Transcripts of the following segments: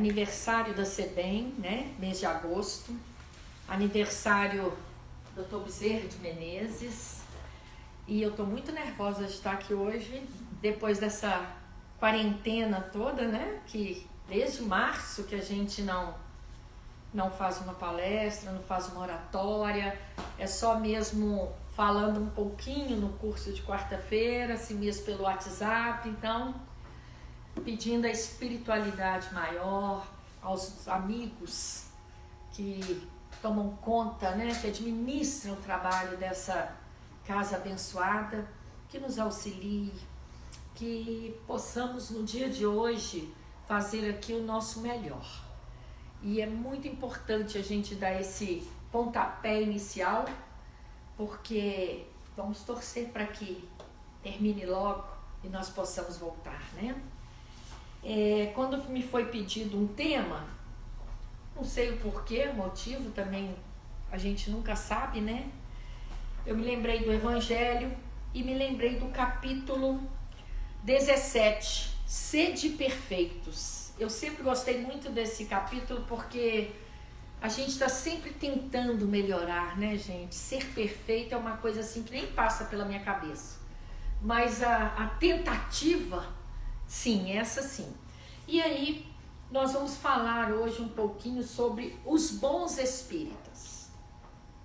aniversário da SEBEM, né? Mês de agosto. Aniversário do Dr. Bezerra de Menezes. E eu tô muito nervosa de estar aqui hoje, depois dessa quarentena toda, né? Que desde março que a gente não faz uma palestra, não faz uma oratória, é só mesmo falando um pouquinho no curso de quarta-feira, assim mesmo pelo WhatsApp. Então, pedindo a espiritualidade maior aos amigos que tomam conta, né, que administram o trabalho dessa casa abençoada, que nos auxilie, que possamos no dia de hoje fazer aqui o nosso melhor. E é muito importante a gente dar esse pontapé inicial, porque vamos torcer para que termine logo e nós possamos voltar, né? Quando me foi pedido um tema, não sei o porquê, o motivo também a gente nunca sabe, né? Eu me lembrei do Evangelho e me lembrei do capítulo 17, Sede perfeitos. Eu sempre gostei muito desse capítulo porque a gente está sempre tentando melhorar, né, gente? Ser perfeito é uma coisa assim que nem passa pela minha cabeça. Mas a tentativa, sim, essa sim. E aí, nós vamos falar hoje um pouquinho sobre os bons espíritas.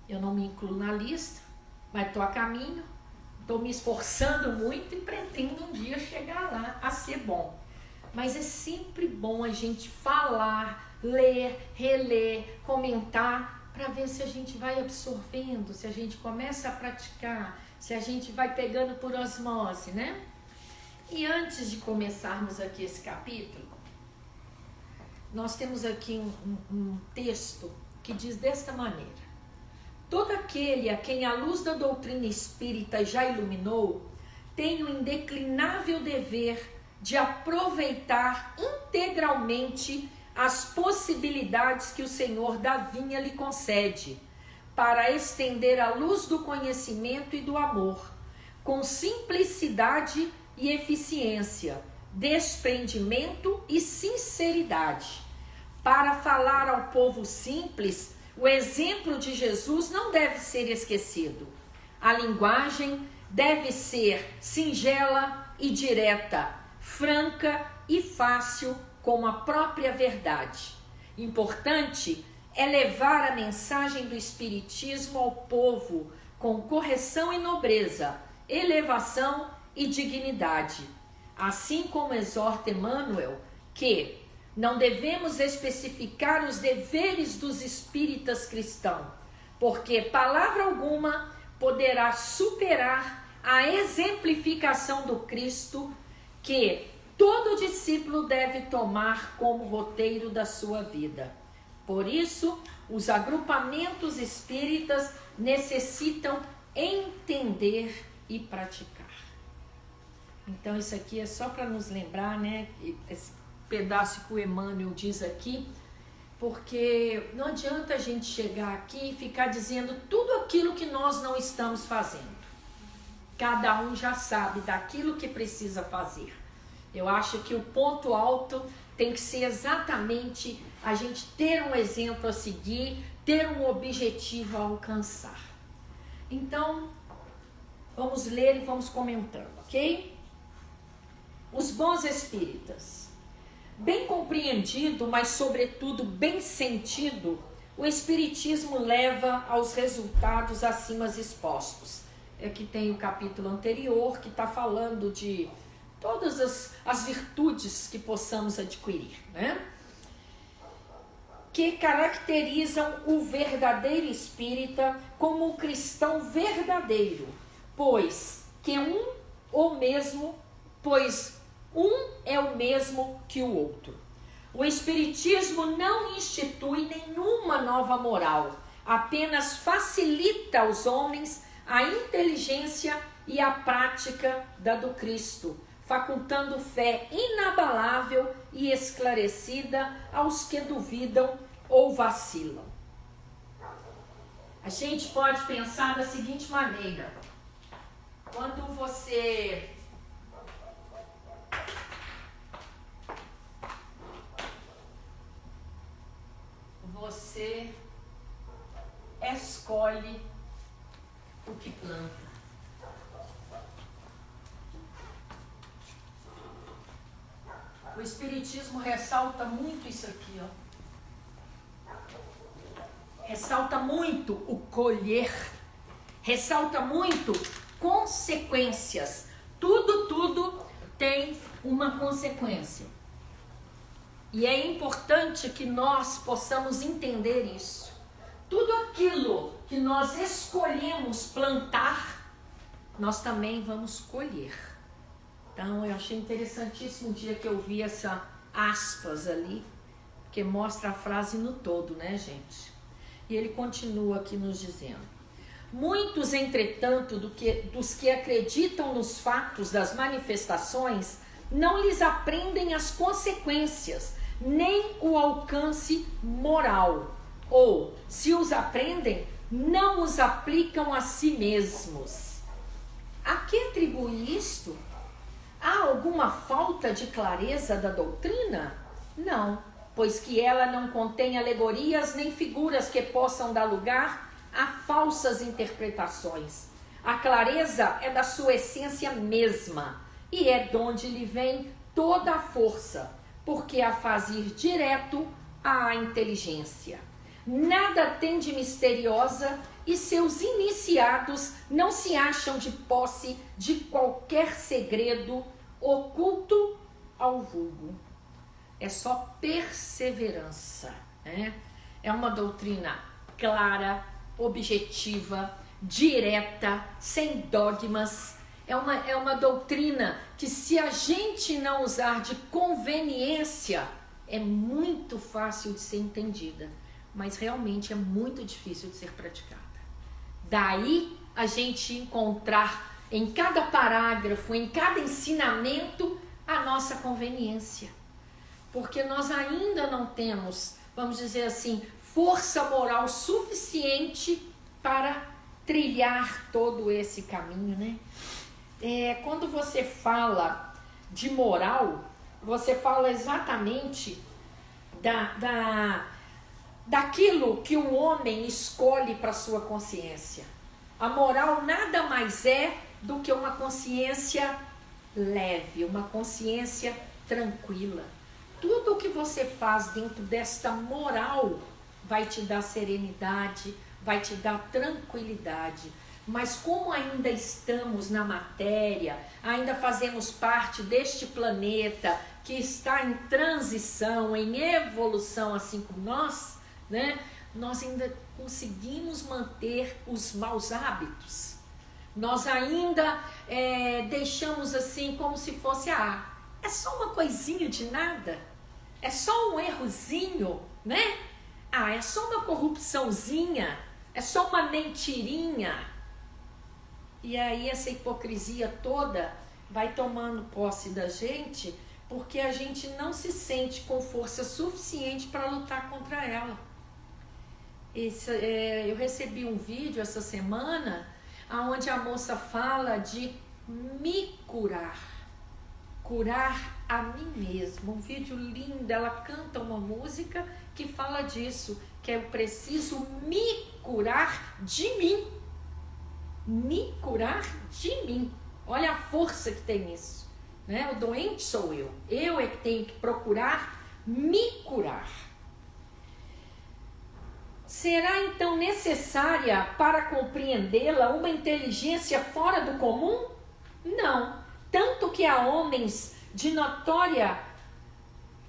Eu não me incluo na lista, mas estou a caminho, estou me esforçando muito e pretendo um dia chegar lá a ser bom. Mas é sempre bom a gente falar, ler, reler, comentar, para ver se a gente vai absorvendo, se a gente começa a praticar, se a gente vai pegando por osmose, né? E antes de começarmos aqui esse capítulo, nós temos aqui um texto que diz desta maneira: todo aquele a quem a luz da doutrina espírita já iluminou tem o indeclinável dever de aproveitar integralmente as possibilidades que o Senhor da vinha lhe concede, para estender a luz do conhecimento e do amor, com simplicidade e eficiência, desprendimento e sinceridade. Para falar ao povo simples, o exemplo de Jesus não deve ser esquecido. A linguagem deve ser singela e direta, franca e fácil como a própria verdade. Importante é levar a mensagem do Espiritismo ao povo com correção e nobreza, elevação e dignidade. Assim como exorta Emmanuel que não devemos especificar os deveres dos espíritas cristãos, porque palavra alguma poderá superar a exemplificação do Cristo que todo discípulo deve tomar como roteiro da sua vida. Por isso, os agrupamentos espíritas necessitam entender e praticar. Então isso aqui é só para nos lembrar, né? Esse pedaço que o Emmanuel diz aqui, porque não adianta a gente chegar aqui e ficar dizendo tudo aquilo que nós não estamos fazendo. Cada um já sabe daquilo que precisa fazer. Eu acho que o ponto alto tem que ser exatamente a gente ter um exemplo a seguir, ter um objetivo a alcançar. Então, vamos ler e vamos comentando, ok? Os bons espíritas. Bem compreendido, mas sobretudo bem sentido, o espiritismo leva aos resultados acima expostos. Aqui tem o capítulo anterior que está falando de todas as virtudes que possamos adquirir, né? Que caracterizam o verdadeiro espírita como o cristão verdadeiro, pois um é o mesmo que o outro. O espiritismo não institui nenhuma nova moral, apenas facilita aos homens a inteligência e a prática da do Cristo, facultando fé inabalável e esclarecida aos que duvidam ou vacilam. A gente pode pensar da seguinte maneira: quando você você escolhe o que planta. O Espiritismo ressalta muito isso aqui, ó. Ressalta muito o colher, ressalta muito consequências. Tudo tem uma consequência. E é importante que nós possamos entender isso. Tudo aquilo que nós escolhemos plantar, nós também vamos colher. Então, eu achei interessantíssimo o dia que eu vi essa aspas ali, que mostra a frase no todo, né, gente? E ele continua aqui nos dizendo: muitos, entretanto, dos que acreditam nos fatos das manifestações, não lhes aprendem as consequências, nem o alcance moral. Ou, se os aprendem, não os aplicam a si mesmos. A que atribui isto? Há alguma falta de clareza da doutrina? Não, pois que ela não contém alegorias nem figuras que possam dar lugar a falsas interpretações. A clareza é da sua essência mesma e é donde lhe vem toda a força, porque a faz ir direto à inteligência. Nada tem de misteriosa e seus iniciados não se acham de posse de qualquer segredo oculto ao vulgo. É só perseverança, né? É uma doutrina clara, objetiva, direta, sem dogmas. É uma doutrina que, se a gente não usar de conveniência, é muito fácil de ser entendida, mas realmente é muito difícil de ser praticada. Daí a gente encontrar em cada parágrafo, em cada ensinamento, a nossa conveniência. Porque nós ainda não temos, vamos dizer assim, força moral suficiente para trilhar todo esse caminho, né? Quando você fala de moral, você fala exatamente daquilo que o homem escolhe para sua consciência. A moral nada mais é do que uma consciência leve, uma consciência tranquila. Tudo o que você faz dentro desta moral vai te dar serenidade, vai te dar tranquilidade. Mas como ainda estamos na matéria, ainda fazemos parte deste planeta que está em transição, em evolução, assim como nós, né? Nós ainda conseguimos manter os maus hábitos. Nós ainda deixamos assim como se fosse, é só uma coisinha de nada, é só um errozinho, né? É só uma corrupçãozinha, é só uma mentirinha. E aí essa hipocrisia toda vai tomando posse da gente, porque a gente não se sente com força suficiente para lutar contra ela. Eu recebi um vídeo essa semana onde a moça fala de me curar a mim mesma. Um vídeo lindo, ela canta uma música que fala disso, que eu preciso me curar de mim. Me curar de mim. Olha a força que tem isso, né? O doente sou eu. Eu é que tenho que procurar me curar. Será então necessária para compreendê-la uma inteligência fora do comum? Não. Tanto que há homens de notória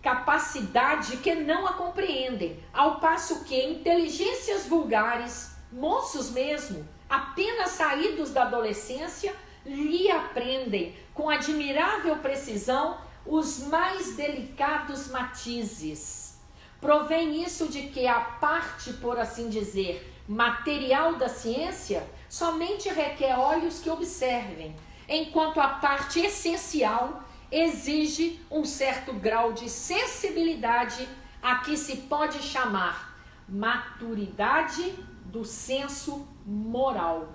capacidade que não a compreendem, ao passo que inteligências vulgares, moços mesmo, apenas saídos da adolescência, lhe aprendem com admirável precisão os mais delicados matizes. Provém isso de que a parte, por assim dizer, material da ciência somente requer olhos que observem, enquanto a parte essencial exige um certo grau de sensibilidade a que se pode chamar maturidade do senso moral.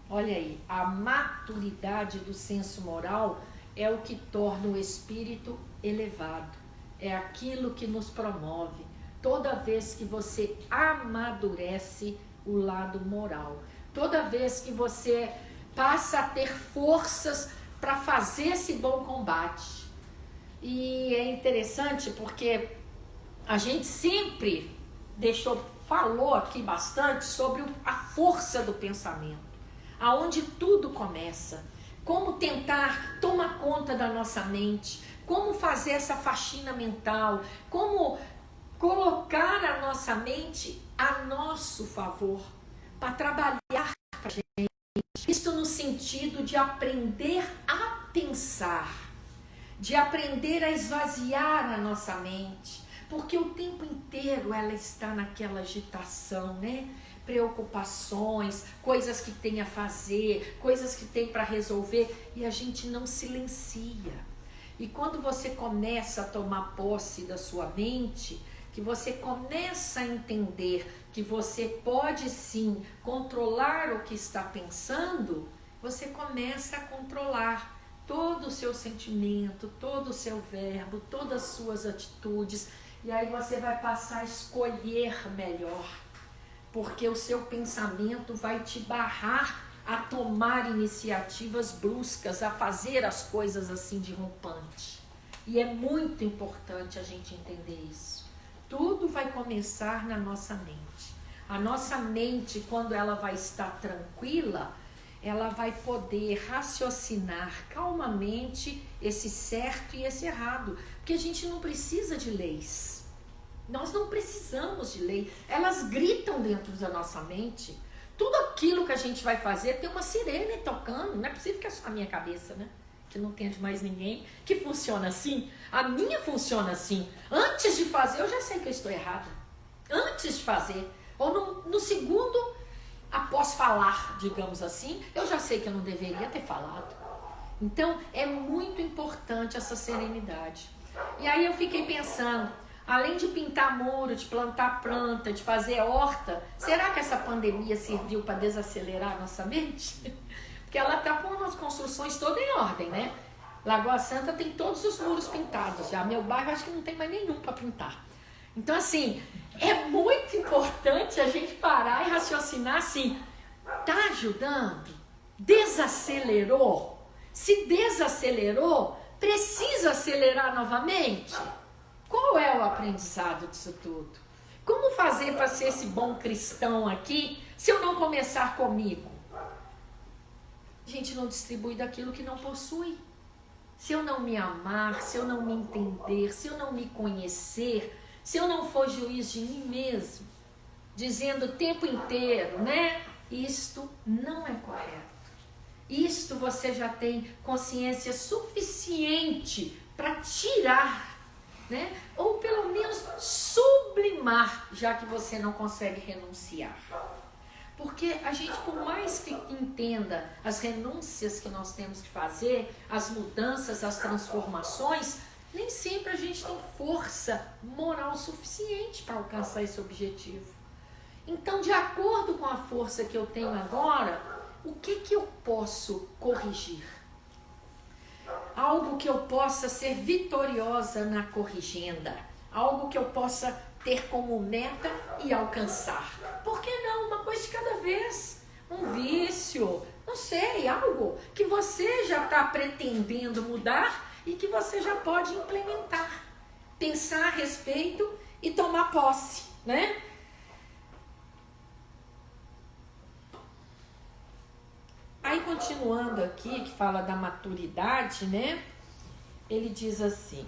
Olha aí, a maturidade do senso moral é o que torna o espírito elevado, é aquilo que nos promove. toda vez que você amadurece o lado moral. Toda vez que você passa a ter forças para fazer esse bom combate. E é interessante porque a gente sempre falou aqui bastante sobre a força do pensamento, aonde tudo começa, como tentar tomar conta da nossa mente, como fazer essa faxina mental, como colocar a nossa mente a nosso favor, para trabalhar para a gente. Isso no sentido de aprender a pensar, de aprender a esvaziar a nossa mente, porque o tempo inteiro ela está naquela agitação, né? Preocupações, coisas que tem a fazer, coisas que tem para resolver, e a gente não silencia. E quando você começa a tomar posse da sua mente, que você começa a entender que você pode sim controlar o que está pensando, você começa a controlar todo o seu sentimento, todo o seu verbo, todas as suas atitudes, e aí você vai passar a escolher melhor, porque o seu pensamento vai te barrar a tomar iniciativas bruscas, a fazer as coisas assim de rompante. E é muito importante a gente entender isso. Tudo vai começar na nossa mente. A nossa mente, quando ela vai estar tranquila, ela vai poder raciocinar calmamente esse certo e esse errado. Porque a gente não precisa de leis. Nós não precisamos de lei. Elas gritam dentro da nossa mente. Tudo aquilo que a gente vai fazer tem uma sirene tocando. Não é possível que é só a minha cabeça, né? Que não tem de mais ninguém, que funciona assim. A minha funciona assim. Antes de fazer, eu já sei que eu estou errada. Antes de fazer, ou no segundo, após falar, digamos assim, eu já sei que eu não deveria ter falado. Então, é muito importante essa serenidade. E aí eu fiquei pensando, além de pintar muro, de plantar planta, de fazer horta, será que essa pandemia serviu para desacelerar a nossa mente? Porque ela está com as construções todas em ordem, né? Lagoa Santa tem todos os muros pintados já. Meu bairro acho que não tem mais nenhum para pintar. Então, assim, é muito importante a gente parar e raciocinar assim, tá ajudando? Desacelerou? Se desacelerou, precisa acelerar novamente? Qual é o aprendizado disso tudo? Como fazer para ser esse bom cristão aqui se eu não começar comigo? A gente não distribui daquilo que não possui. Se eu não me amar, se eu não me entender, se eu não me conhecer, se eu não for juiz de mim mesmo, dizendo o tempo inteiro, né? Isto não é correto. Isto você já tem consciência suficiente para tirar, né? Ou pelo menos sublimar, já que você não consegue renunciar. Porque a gente, por mais que entenda as renúncias que nós temos que fazer, as mudanças, as transformações, nem sempre a gente tem força moral suficiente para alcançar esse objetivo. Então, de acordo com a força que eu tenho agora, o que eu posso corrigir? Algo que eu possa ser vitoriosa na corrigenda. Algo que eu possa ter como meta e alcançar. Por que não? Uma coisa de cada vez. Um vício, não sei, algo que você já está pretendendo mudar e que você já pode implementar. Pensar a respeito e tomar posse, né? Aí, continuando aqui, que fala da maturidade, né? Ele diz assim: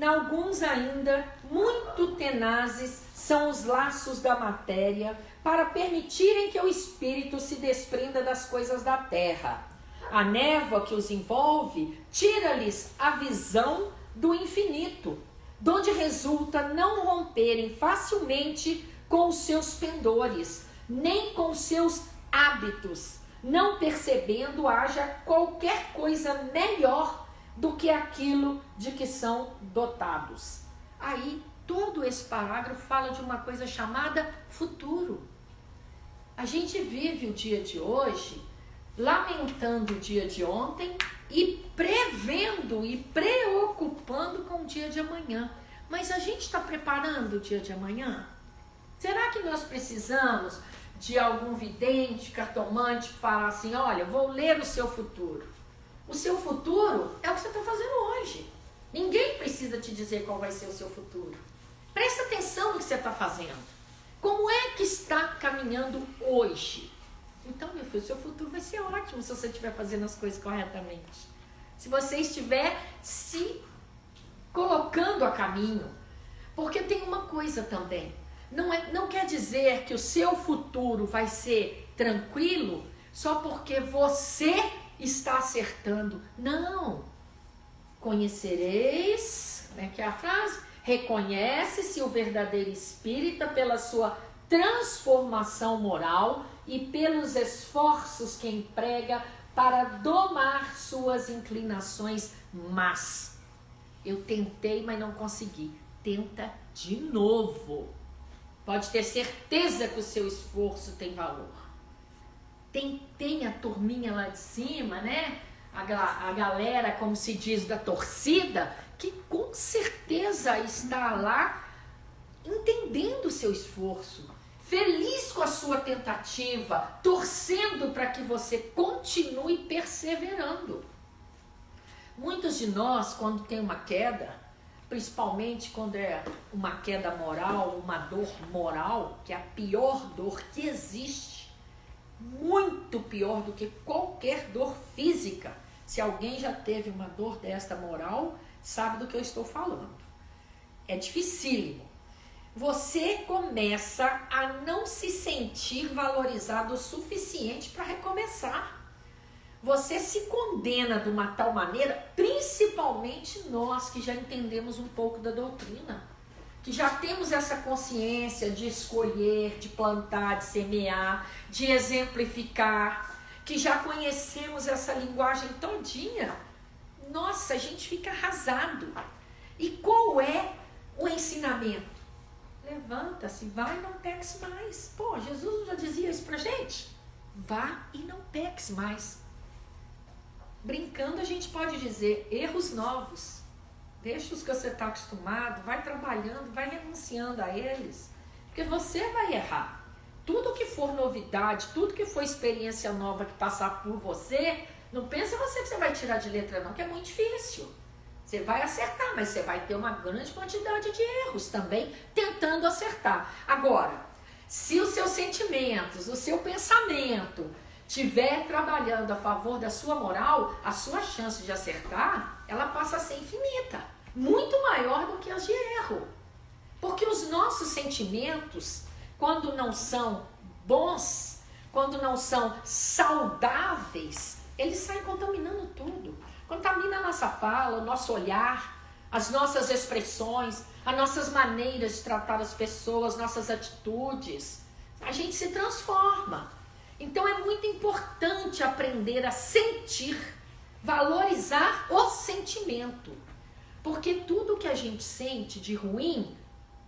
alguns ainda muito tenazes são os laços da matéria para permitirem que o espírito se desprenda das coisas da terra. A névoa que os envolve tira-lhes a visão do infinito, donde resulta não romperem facilmente com os seus pendores, nem com seus hábitos, não percebendo haja qualquer coisa melhor do que aquilo de que são dotados. Aí, todo esse parágrafo fala de uma coisa chamada futuro. A gente vive o dia de hoje lamentando o dia de ontem e prevendo e preocupando com o dia de amanhã. Mas a gente está preparando o dia de amanhã? Será que nós precisamos de algum vidente, cartomante, falar assim, olha, vou ler o seu futuro? O seu futuro é o que você está fazendo hoje. Ninguém precisa te dizer qual vai ser o seu futuro. Presta atenção no que você está fazendo. Como é que está caminhando hoje? Então, meu filho, o seu futuro vai ser ótimo se você estiver fazendo as coisas corretamente. Se você estiver se colocando a caminho. Porque tem uma coisa também. Não quer dizer que o seu futuro vai ser tranquilo só porque você está acertando. Não. Conhecereis, como é que é a frase? Reconhece-se o verdadeiro espírita pela sua transformação moral e pelos esforços que emprega para domar suas inclinações más. Eu tentei, mas não consegui. Tenta de novo. Pode ter certeza que o seu esforço tem valor. Tem a turminha lá de cima, né? A galera, como se diz, da torcida, que com certeza está lá entendendo o seu esforço, feliz com a sua tentativa, torcendo para que você continue perseverando. Muitos de nós, quando tem uma queda, principalmente quando é uma queda moral, uma dor moral, que é a pior dor que existe, muito pior do que qualquer dor física. Se alguém já teve uma dor desta moral, sabe do que eu estou falando. É dificílimo. Você começa a não se sentir valorizado o suficiente para recomeçar. Você se condena de uma tal maneira, principalmente nós que já entendemos um pouco da doutrina, que já temos essa consciência de escolher, de plantar, de semear, de exemplificar, que já conhecemos essa linguagem todinha. Nossa, a gente fica arrasado. E qual é o ensinamento? Levanta-se, vai e não peques mais. Pô, Jesus já dizia isso pra gente. Vá e não peques mais. Brincando, a gente pode dizer erros novos. Deixa os que você está acostumado, vai trabalhando, vai renunciando a eles. Porque você vai errar. Tudo que for novidade, tudo que for experiência nova que passar por você, não pensa você que você vai tirar de letra não, que é muito difícil. Você vai acertar, mas você vai ter uma grande quantidade de erros também, tentando acertar. Agora, se os seus sentimentos, o seu pensamento estiver trabalhando a favor da sua moral, a sua chance de acertar, ela passa a ser infinita. Muito maior do que as de erro. Porque os nossos sentimentos, quando não são bons, quando não são saudáveis, eles saem contaminando tudo. Contamina a nossa fala, o nosso olhar, as nossas expressões, as nossas maneiras de tratar as pessoas, nossas atitudes. A gente se transforma. Então é muito importante aprender a sentir, valorizar o sentimento. Porque tudo que a gente sente de ruim,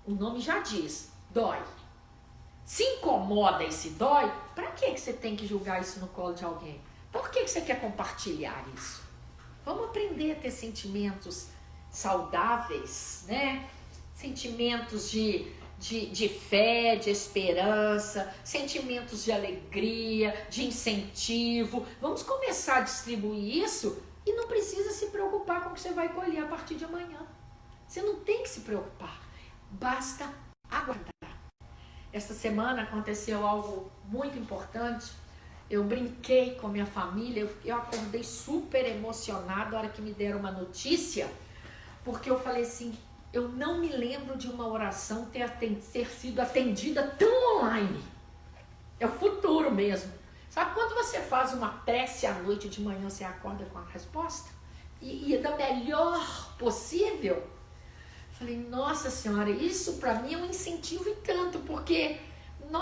o nome já diz, dói. Se incomoda e se dói, para que você tem que julgar isso no colo de alguém? Por que você quer compartilhar isso? Vamos aprender a ter sentimentos saudáveis, né? Sentimentos de fé, de esperança, sentimentos de alegria, de incentivo. Vamos começar a distribuir isso e não precisa se preocupar com o que você vai colher a partir de amanhã. Você não tem que se preocupar, basta aguardar. Esta semana aconteceu algo muito importante. Eu brinquei com minha família, eu acordei super emocionada na hora que me deram uma notícia, porque eu falei assim, eu não me lembro de uma oração ter sido atendida tão online. É o futuro mesmo. Sabe quando você faz uma prece à noite, de manhã você acorda com a resposta? E da melhor possível? Falei, nossa senhora, isso para mim é um incentivo e tanto, porque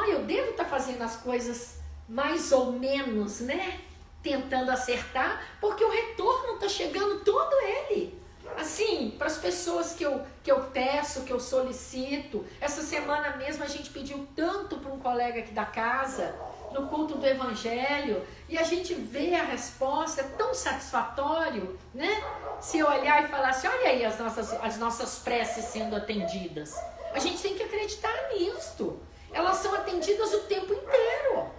eu devo estar fazendo as coisas mais ou menos, né? Tentando acertar, porque o retorno está chegando todo ele. Assim, para as pessoas que eu peço, que eu solicito. Essa semana mesmo a gente pediu tanto para um colega aqui da casa no culto do Evangelho e a gente vê a resposta, é tão satisfatório, né? Se olhar e falar assim, olha aí as nossas preces sendo atendidas. A gente tem que acreditar nisto. Elas são atendidas o tempo inteiro,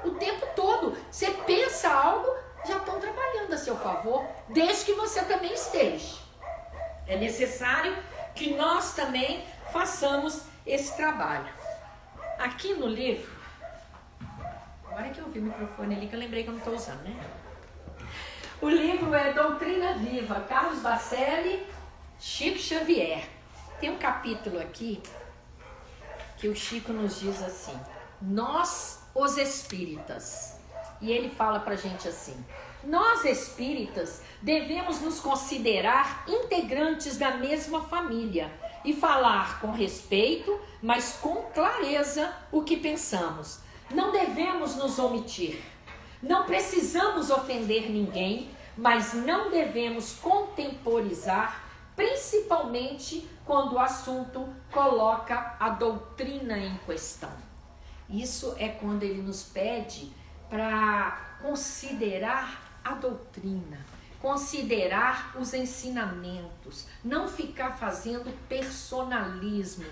o tempo todo. Você pensa algo, já estão trabalhando a seu favor, desde que você também esteja. É necessário que nós também façamos esse trabalho. Aqui no livro, agora que eu vi o microfone ali, que eu lembrei que eu não estou usando, né? O livro é Doutrina Viva, Carlos Bacelli, Chico Xavier. Tem um capítulo aqui que o Chico nos diz assim, nós os espíritas. E ele fala pra gente assim, nós espíritas devemos nos considerar integrantes da mesma família e falar com respeito, mas com clareza o que pensamos. Não devemos nos omitir. Não precisamos ofender ninguém, mas não devemos contemporizar, principalmente quando o assunto coloca a doutrina em questão. Isso é quando ele nos pede para considerar a doutrina, considerar os ensinamentos, não ficar fazendo personalismo,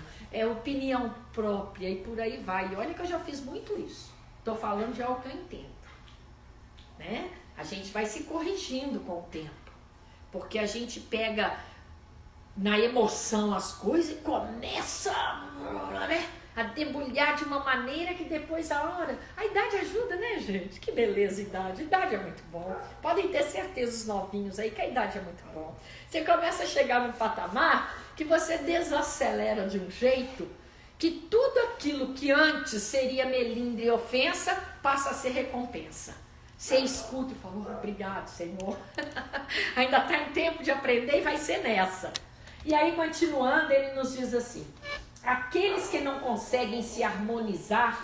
opinião própria e por aí vai. E olha que eu já fiz muito isso. Estou falando de algo que eu entendo, né? A gente vai se corrigindo com o tempo, porque a gente pega na emoção as coisas e começa, né, a debulhar de uma maneira que depois a idade ajuda, né, gente? Que beleza, idade é muito bom. Podem ter certeza os novinhos aí que a idade é muito bom. Você começa a chegar num patamar que você desacelera de um jeito que tudo aquilo que antes seria melindre e ofensa passa a ser recompensa. Você escuta e fala, obrigado, Senhor. Ainda está em tempo de aprender e vai ser nessa. E aí, continuando, ele nos diz assim, aqueles que não conseguem se harmonizar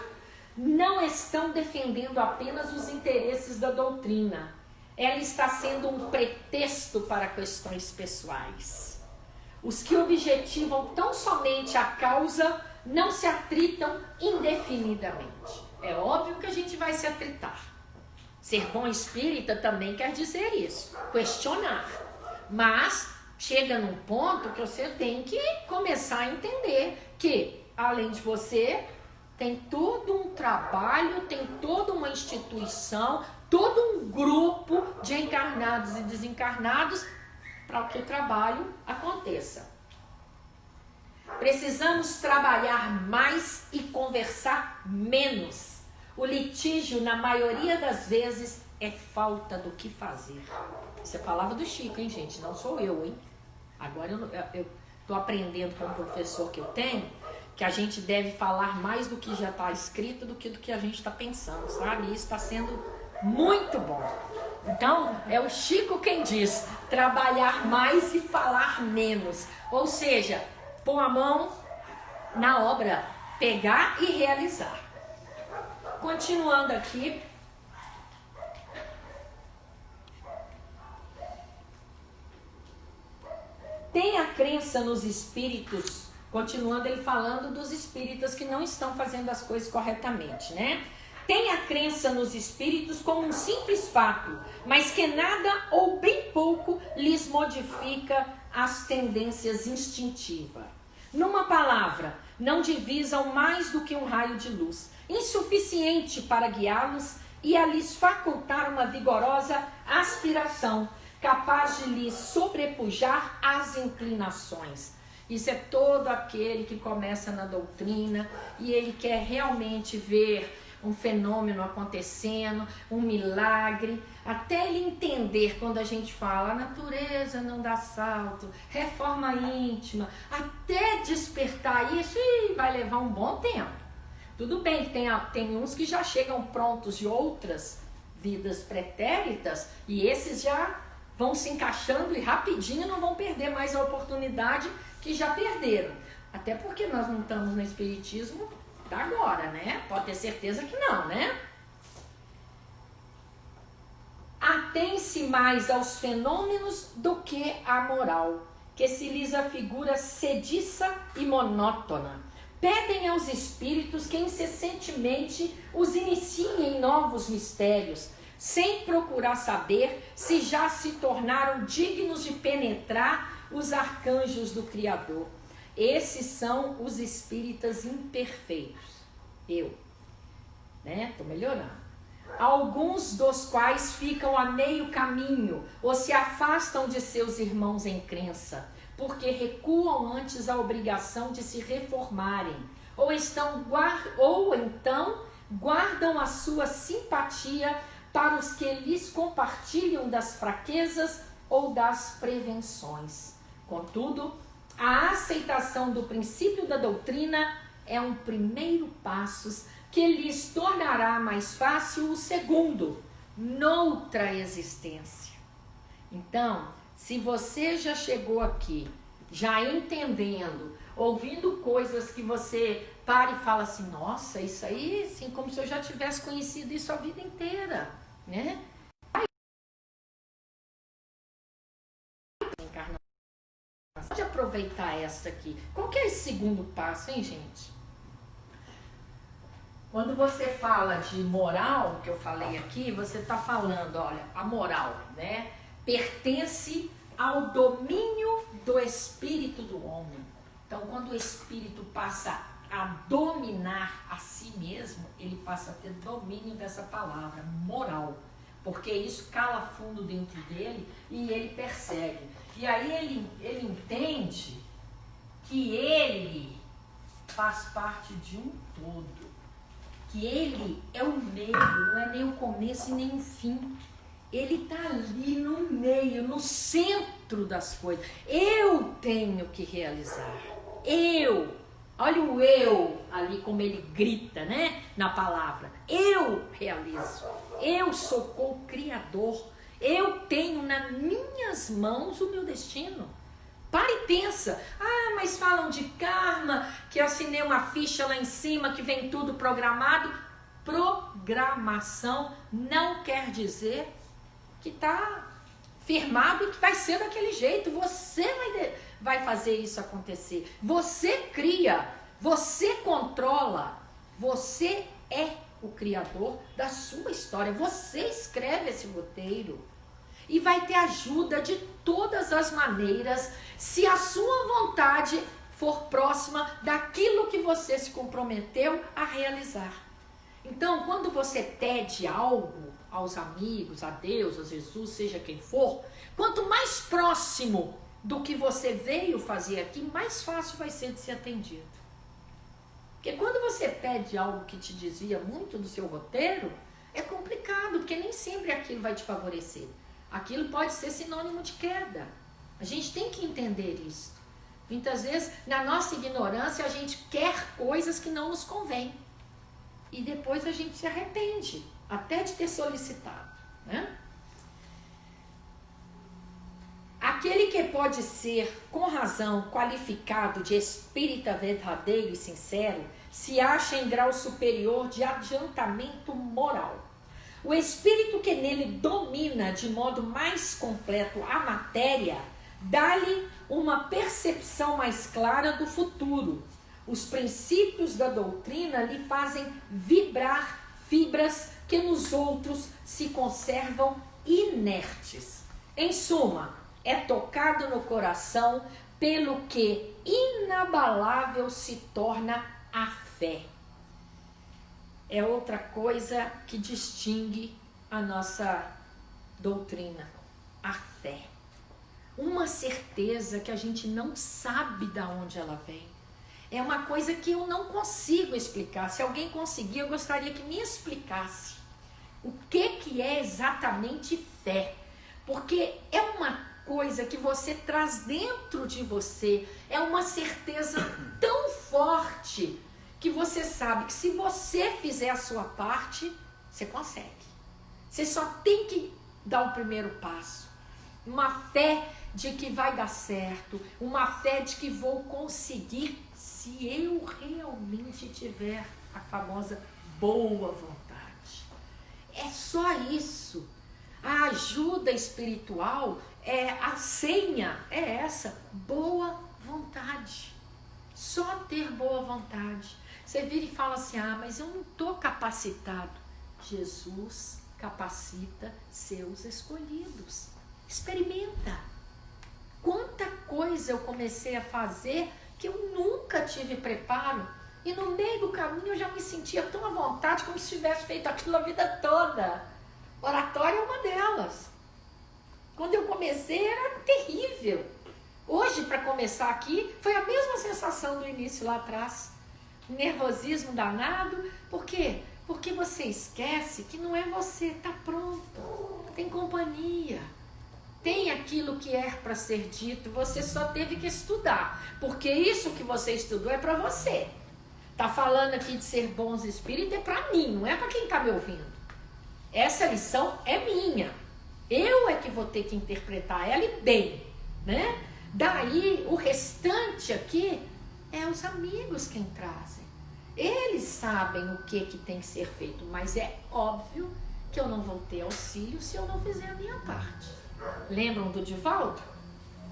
não estão defendendo apenas os interesses da doutrina. Ela está sendo um pretexto para questões pessoais. Os que objetivam tão somente a causa não se atritam indefinidamente. É óbvio que a gente vai se atritar. Ser bom espírita também quer dizer isso, questionar. Mas chega num ponto que você tem que começar a entender que, além de você, tem todo um trabalho, tem toda uma instituição, todo um grupo de encarnados e desencarnados para que o trabalho aconteça. Precisamos trabalhar mais e conversar menos. O litígio, na maioria das vezes, é falta do que fazer. Isso é palavra do Chico, hein, gente? Não sou eu, hein? Agora eu estou aprendendo com o professor que eu tenho, que a gente deve falar mais do que já está escrito do que a gente está pensando, sabe? Isso está sendo muito bom. Então, é o Chico quem diz, trabalhar mais e falar menos. Ou seja, pôr a mão na obra, pegar e realizar. Continuando aqui. Tem a crença nos espíritos, continuando ele falando dos espíritas que não estão fazendo as coisas corretamente, né? Tem a crença nos espíritos como um simples fato, mas que nada ou bem pouco lhes modifica as tendências instintivas. Numa palavra, não divisam mais do que um raio de luz, insuficiente para guiá-los e a lhes facultar uma vigorosa aspiração, capaz de lhes sobrepujar as inclinações. Isso é todo aquele que começa na doutrina e ele quer realmente ver um fenômeno acontecendo, um milagre, até ele entender quando a gente fala a natureza não dá salto, reforma íntima, até despertar isso, vai levar um bom tempo. Tudo bem que tem uns que já chegam prontos de outras vidas pretéritas e esses já vão se encaixando e rapidinho não vão perder mais a oportunidade que já perderam. Até porque nós não estamos no espiritismo da agora, né? Pode ter certeza que não, né? Atém-se mais aos fenômenos do que à moral, que se lhes afigura sediça e monótona. Pedem aos espíritos que incessantemente os iniciem em novos mistérios, sem procurar saber se já se tornaram dignos de penetrar os arcanjos do Criador. Esses são os espíritas imperfeitos. Estou melhorando. Alguns dos quais ficam a meio caminho ou se afastam de seus irmãos em crença, porque recuam antes a obrigação de se reformarem, ou então guardam a sua simpatia para os que lhes compartilham das fraquezas ou das prevenções. Contudo, a aceitação do princípio da doutrina é um primeiro passo que lhes tornará mais fácil o segundo, noutra existência. Então, se você já chegou aqui, já entendendo, ouvindo coisas que você para e fala assim, nossa, isso aí, assim, como se eu já tivesse conhecido isso a vida inteira, né? Pode aproveitar essa aqui. Qual que é esse segundo passo, hein, gente? Quando você fala de moral, que eu falei aqui, você está falando, olha, a moral, né, pertence ao domínio do espírito do homem. Então, quando o espírito passa a dominar a si mesmo, ele passa a ter domínio dessa palavra, moral. Porque isso cala fundo dentro dele e ele persegue. E aí ele entende que ele faz parte de um todo. Que ele é o meio, não é nem o começo e nem o fim. Ele está ali no meio, no centro das coisas. Eu tenho que realizar. Olha o eu ali como ele grita, né? Na palavra. Eu realizo. Eu sou co-criador. Eu tenho nas minhas mãos o meu destino. Para e pensa. Ah, mas falam de karma, que eu assinei uma ficha lá em cima, que vem tudo programado. Programação não quer dizer que está firmado e que vai ser daquele jeito. Você vai fazer isso acontecer. Você cria, você controla, você é o criador da sua história. Você escreve esse roteiro. E vai ter ajuda de todas as maneiras, se a sua vontade for próxima daquilo que você se comprometeu a realizar. Então, quando você pede algo aos amigos, a Deus, a Jesus, seja quem for, quanto mais próximo do que você veio fazer aqui, mais fácil vai ser de ser atendido. Porque quando você pede algo que te desvia muito do seu roteiro, é complicado, porque nem sempre aquilo vai te favorecer. Aquilo pode ser sinônimo de queda. A gente tem que entender isso. Muitas vezes, na nossa ignorância, a gente quer coisas que não nos convêm. E depois a gente se arrepende, até de ter solicitado, né? Aquele que pode ser, com razão, qualificado de espírita verdadeiro e sincero, se acha em grau superior de adiantamento moral. O espírito que nele domina de modo mais completo a matéria, dá-lhe uma percepção mais clara do futuro. Os princípios da doutrina lhe fazem vibrar fibras que nos outros se conservam inertes. Em suma, é tocado no coração pelo que inabalável se torna a fé. É outra coisa que distingue a nossa doutrina, a fé. Uma certeza que a gente não sabe de onde ela vem. É uma coisa que eu não consigo explicar. Se alguém conseguir, eu gostaria que me explicasse o que é exatamente fé. Porque é uma coisa que você traz dentro de você, é uma certeza tão forte que você sabe que se você fizer a sua parte, você consegue. Você só tem que dar o primeiro passo. Uma fé de que vai dar certo, uma fé de que vou conseguir se eu realmente tiver a famosa boa vontade. É só isso. A ajuda espiritual, a senha é essa, boa vontade. Só ter boa vontade. Você vira e fala assim, ah, mas eu não estou capacitado. Jesus capacita seus escolhidos. Experimenta. Quanta coisa eu comecei a fazer que eu nunca tive preparo. E no meio do caminho eu já me sentia tão à vontade como se tivesse feito aquilo a vida toda. Oratória é uma delas. Quando eu comecei era terrível. Hoje, para começar aqui, foi a mesma sensação do início lá atrás. Um nervosismo danado. Por quê? Porque você esquece que não é você, está pronto. Tem companhia. Tem aquilo que é para ser dito. Você só teve que estudar. Porque isso que você estudou é para você. Tá falando aqui de ser bons espíritos é para mim, não é para quem está me ouvindo. Essa lição é minha. Eu é que vou ter que interpretar ela e bem, né? Daí, o restante aqui é os amigos quem trazem. Eles sabem o que tem que ser feito, mas é óbvio que eu não vou ter auxílio se eu não fizer a minha parte. Lembram do Divaldo?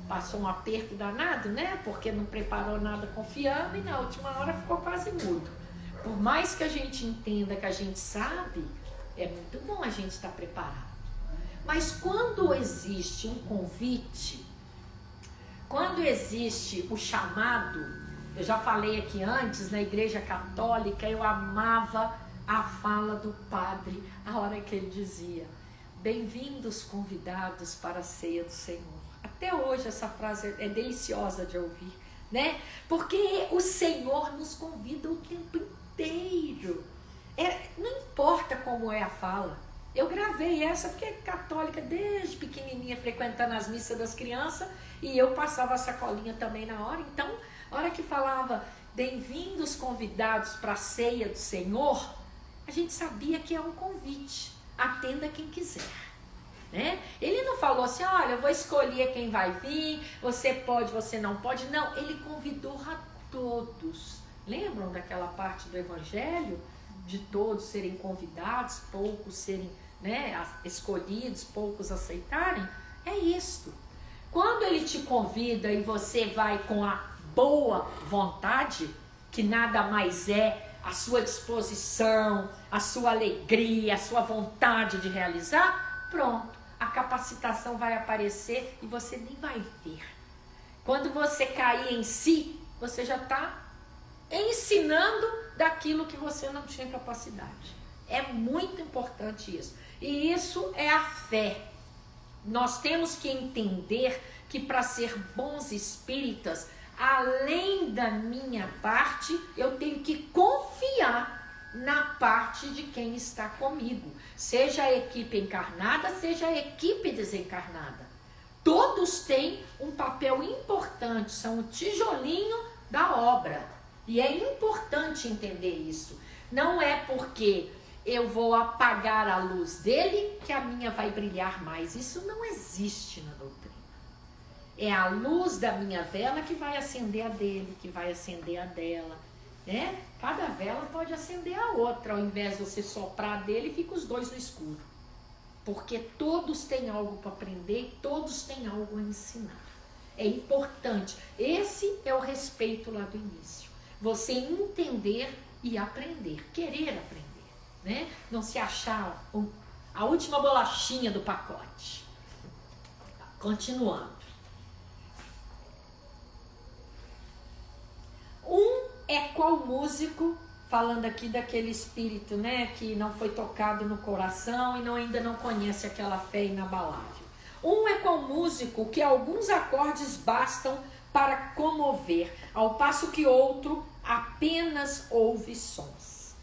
Passou um aperto danado, né? Porque não preparou nada confiando e na última hora ficou quase mudo. Por mais que a gente entenda que a gente sabe, é muito bom a gente estar preparado. Mas quando existe um convite, quando existe o chamado, eu já falei aqui antes, na Igreja Católica, eu amava a fala do padre, a hora que ele dizia, bem-vindos convidados para a ceia do Senhor. Até hoje essa frase é deliciosa de ouvir, né? Porque o Senhor nos convida o tempo inteiro. Não importa como é a fala. Eu gravei essa porque é católica desde pequenininha, frequentando as missas das crianças, e eu passava a sacolinha também na hora. Então, a hora que falava bem-vindos convidados para a ceia do Senhor, a gente sabia que é um convite. Atenda quem quiser, né? Ele não falou assim, olha, eu vou escolher quem vai vir, você pode, você não pode. Não, ele convidou a todos. Lembram daquela parte do Evangelho? De todos serem convidados, poucos serem, né, escolhidos, poucos aceitarem? É isto. Quando ele te convida e você vai com a boa vontade, que nada mais é a sua disposição, a sua alegria, a sua vontade de realizar, pronto, a capacitação vai aparecer e você nem vai ver. Quando você cair em si, você já está ensinando daquilo que você não tinha capacidade. É muito importante isso. E isso é a fé. Nós temos que entender que para ser bons espíritas, além da minha parte, eu tenho que confiar na parte de quem está comigo. Seja a equipe encarnada, seja a equipe desencarnada. Todos têm um papel importante, são o tijolinho da obra. E é importante entender isso. Não é porque eu vou apagar a luz dele que a minha vai brilhar mais. Isso não existe na doutrina. É a luz da minha vela que vai acender a dele, que vai acender a dela, né? Cada vela pode acender a outra. Ao invés de você soprar dele, fica os dois no escuro. Porque todos têm algo para aprender, todos têm algo a ensinar. É importante. Esse é o respeito lá do início. Você entender e aprender, querer aprender, né? Não se achar a última bolachinha do pacote. Continuando. É qual músico, falando aqui daquele espírito, né, que não foi tocado no coração e ainda não conhece aquela fé inabalável. É qual músico que alguns acordes bastam para comover, ao passo que outro apenas ouve sons.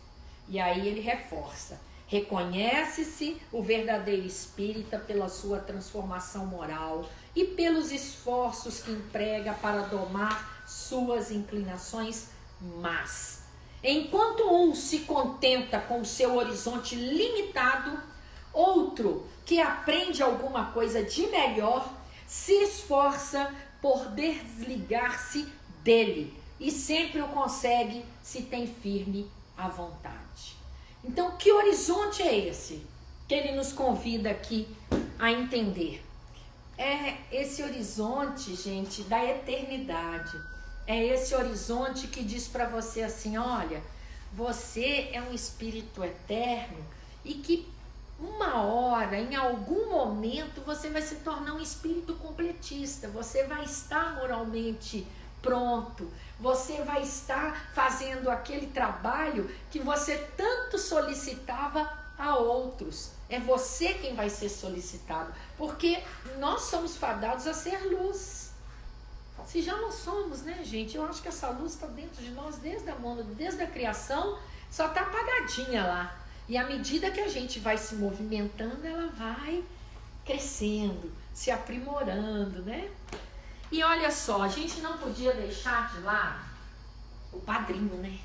E aí ele reforça, reconhece-se o verdadeiro espírita pela sua transformação moral e pelos esforços que emprega para domar suas inclinações más. Enquanto um se contenta com o seu horizonte limitado, outro que aprende alguma coisa de melhor se esforça por desligar-se dele e sempre o consegue se tem firme a vontade. Então, que horizonte é esse que ele nos convida aqui a entender? É esse horizonte, gente, da eternidade. É esse horizonte que diz para você assim, olha, você é um espírito eterno e que uma hora, em algum momento, você vai se tornar um espírito completista, você vai estar moralmente pronto, você vai estar fazendo aquele trabalho que você tanto solicitava a outros. É você quem vai ser solicitado, porque nós somos fadados a ser luz. Se já não somos, né, gente? Eu acho que essa luz está dentro de nós desde a criação, só está apagadinha lá. E à medida que a gente vai se movimentando, ela vai crescendo, se aprimorando, né? E olha só, a gente não podia deixar de lado o padrinho, né?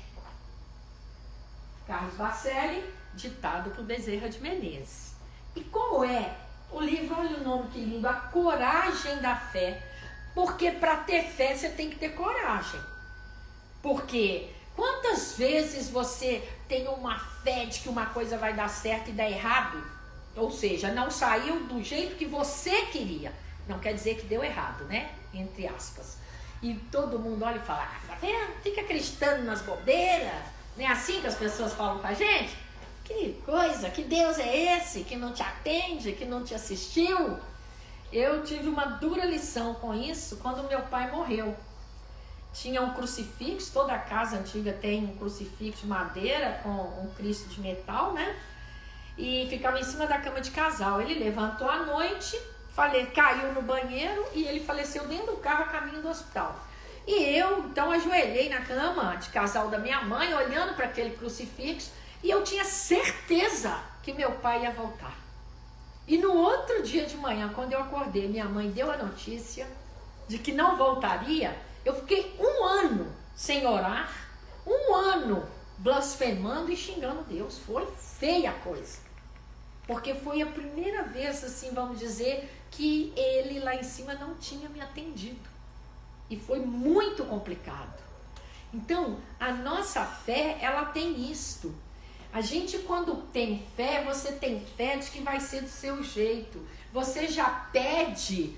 Carlos Bacelli, ditado por Bezerra de Menezes. E como é o livro, olha o nome que lindo, A Coragem da Fé. Porque para ter fé você tem que ter coragem. Porque quantas vezes você tem uma fé de que uma coisa vai dar certo e dá errado? Ou seja, não saiu do jeito que você queria. Não quer dizer que deu errado, né? Entre aspas. E todo mundo olha e fala, tá vendo? Fica acreditando nas bobeiras. Não é assim que as pessoas falam com a gente? Que coisa, que Deus é esse que não te atende, que não te assistiu? Eu tive uma dura lição com isso quando meu pai morreu. Tinha um crucifixo, toda a casa antiga tem um crucifixo de madeira com um Cristo de metal, né? E ficava em cima da cama de casal. Ele levantou à noite, caiu no banheiro e ele faleceu dentro do carro a caminho do hospital. E eu, então, ajoelhei na cama de casal da minha mãe, olhando para aquele crucifixo, e eu tinha certeza que meu pai ia voltar. E no outro dia de manhã, quando eu acordei, minha mãe deu a notícia de que não voltaria. Eu fiquei 1 ano sem orar, 1 ano blasfemando e xingando Deus. Foi feia a coisa. Porque foi a primeira vez, assim, vamos dizer, que ele lá em cima não tinha me atendido. E foi muito complicado. Então, a nossa fé, ela tem isto. A gente, quando tem fé, você tem fé de que vai ser do seu jeito. Você já pede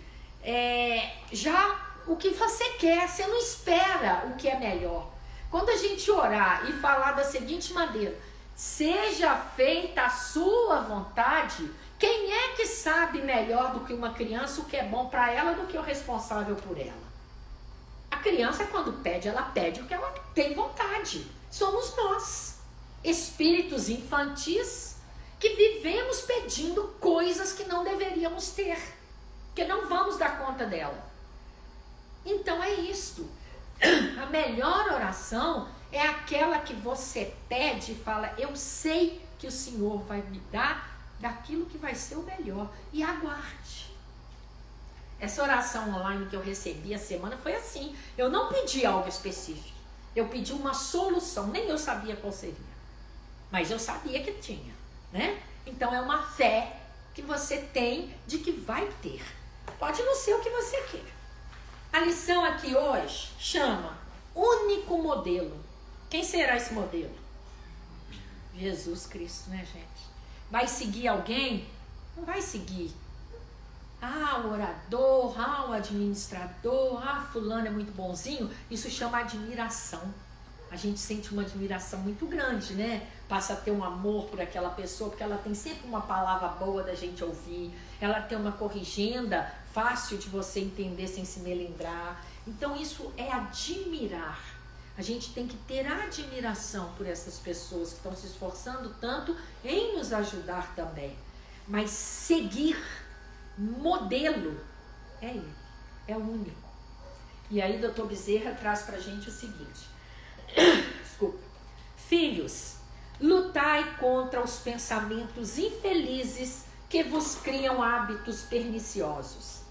o que você quer, você não espera o que é melhor. Quando a gente orar e falar da seguinte maneira, seja feita a sua vontade, quem é que sabe melhor do que uma criança o que é bom para ela do que o responsável por ela? A criança, quando pede, ela pede o que ela tem vontade. Somos nós. Espíritos infantis que vivemos pedindo coisas que não deveríamos ter, que não vamos dar conta dela. Então é isto. A melhor oração é aquela que você pede e fala, eu sei que o Senhor vai me dar daquilo que vai ser o melhor, e aguarde. Essa oração online que eu recebi a semana foi assim, eu não pedi algo específico, eu pedi uma solução, nem eu sabia qual seria. Mas eu sabia que tinha, né? Então é uma fé que você tem de que vai ter. Pode não ser o que você quer. A lição aqui hoje chama único modelo. Quem será esse modelo? Jesus Cristo, né, gente? Vai seguir alguém? Não vai seguir. O orador, o administrador, fulano é muito bonzinho. Isso chama admiração. A gente sente uma admiração muito grande, né? Passa a ter um amor por aquela pessoa, porque ela tem sempre uma palavra boa da gente ouvir. Ela tem uma corrigenda fácil de você entender sem se melindrar. Então isso é admirar. A gente tem que ter admiração por essas pessoas que estão se esforçando tanto em nos ajudar também. Mas seguir modelo é ele, é o único. E aí Dr. Bezerra traz pra gente o seguinte. Desculpa. Filhos, lutai contra os pensamentos infelizes que vos criam hábitos perniciosos.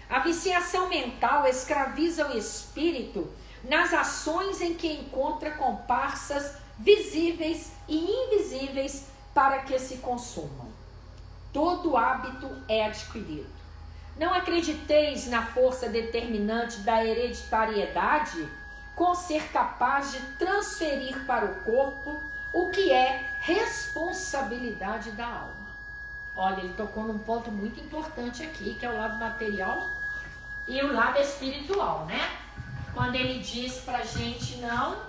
A viciação mental escraviza o espírito nas ações em que encontra comparsas visíveis e invisíveis para que se consumam. Todo hábito é adquirido. Não acrediteis na força determinante da hereditariedade com ser capaz de transferir para o corpo o que é responsabilidade da alma. Olha, ele tocou num ponto muito importante aqui, que é o lado material e o lado espiritual, né? quando ele diz pra gente não...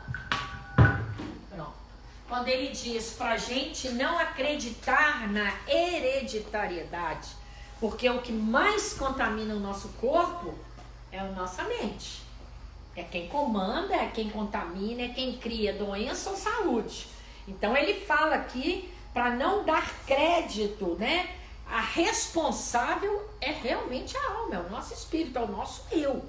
Pronto. Quando ele diz pra gente não acreditar na hereditariedade, porque o que mais contamina o nosso corpo é a nossa mente. É quem comanda, é quem contamina, é quem cria doença ou saúde. Então ele fala aqui para não dar crédito, né? A responsável é realmente a alma, é o nosso espírito, é o nosso eu.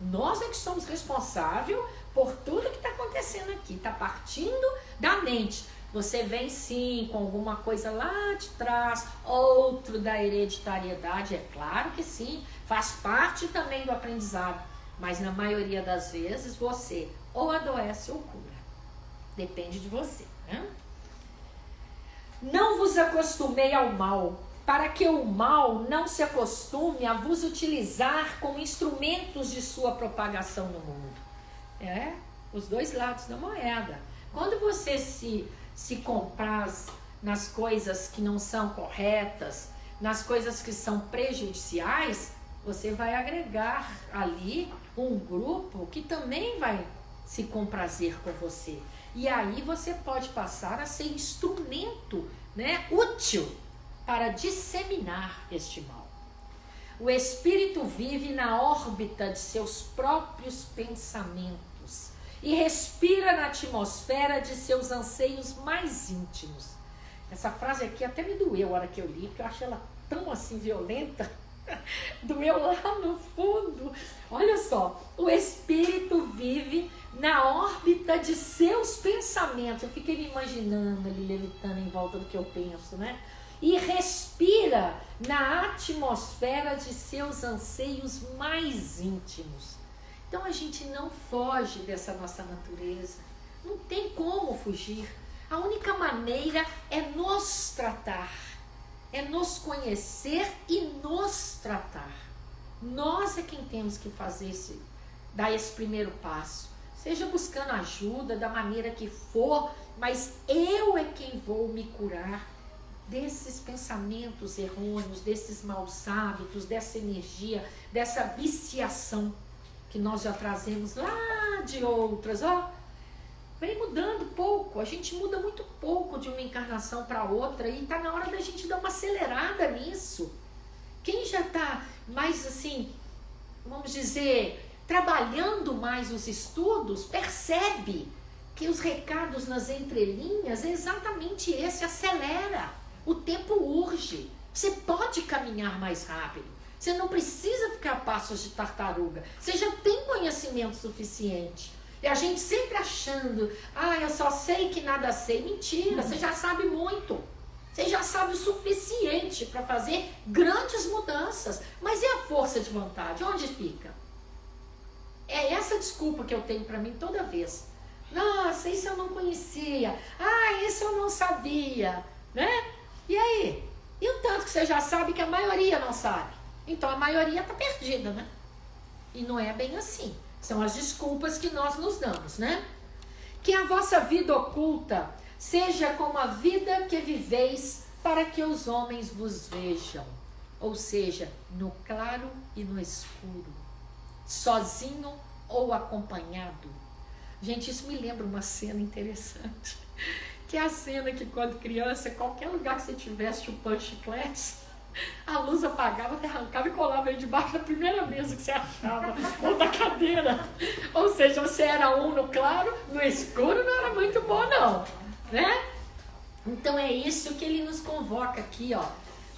Nós é que somos responsáveis por tudo que está acontecendo aqui. Está partindo da mente. Você vem sim com alguma coisa lá de trás, outro da hereditariedade, é claro que sim, faz parte também do aprendizado. Mas na maioria das vezes você ou adoece ou cura. Depende de você, né? Não vos acostumei ao mal, para que o mal não se acostume a vos utilizar como instrumentos de sua propagação no mundo. É, os dois lados da moeda. Quando você se compraz nas coisas que não são corretas, nas coisas que são prejudiciais, você vai agregar ali um grupo que também vai se comprazer com você. E aí você pode passar a ser instrumento, né, útil para disseminar este mal. O espírito vive na órbita de seus próprios pensamentos e respira na atmosfera de seus anseios mais íntimos. Essa frase aqui até me doeu a hora que eu li, porque eu achei ela tão assim violenta. Doeu lá no fundo. Olha só, o espírito vive na órbita de seus pensamentos. Eu fiquei me imaginando ele levitando em volta do que eu penso, né? E respira na atmosfera de seus anseios mais íntimos. Então a gente não foge dessa nossa natureza. Não tem como fugir. A única maneira é nos tratar. É nos conhecer e nos tratar. Nós é quem temos que dar esse primeiro passo. Seja buscando ajuda da maneira que for, mas eu é quem vou me curar desses pensamentos errôneos, desses maus hábitos, dessa energia, dessa viciação que nós já trazemos lá de outras, ó. Vem mudando pouco, a gente muda muito pouco de uma encarnação para outra e tá na hora da gente dar uma acelerada nisso. Quem já tá mais assim, vamos dizer, trabalhando mais os estudos, percebe que os recados nas entrelinhas é exatamente esse, acelera. O tempo urge, você pode caminhar mais rápido, você não precisa ficar a passos de tartaruga, você já tem conhecimento suficiente. E a gente sempre achando, eu só sei que nada sei. Mentira, você já sabe muito. Você já sabe o suficiente para fazer grandes mudanças. Mas e a força de vontade? Onde fica? É essa desculpa que eu tenho para mim toda vez. Nossa, isso eu não conhecia. Isso eu não sabia. Né? E aí? E o tanto que você já sabe que a maioria não sabe? Então a maioria está perdida, né? E não é bem assim. São as desculpas que nós nos damos, né? Que a vossa vida oculta seja como a vida que viveis para que os homens vos vejam. Ou seja, no claro e no escuro. Sozinho ou acompanhado. Gente, isso me lembra uma cena interessante. Que é a cena que quando criança, qualquer lugar que você tivesse chupando chiclete, a luz apagava, você arrancava e colava aí debaixo da primeira mesa que você achava, ou da cadeira. Ou seja, você era um no claro, no escuro não era muito bom não, né? Então é isso que ele nos convoca aqui, ó.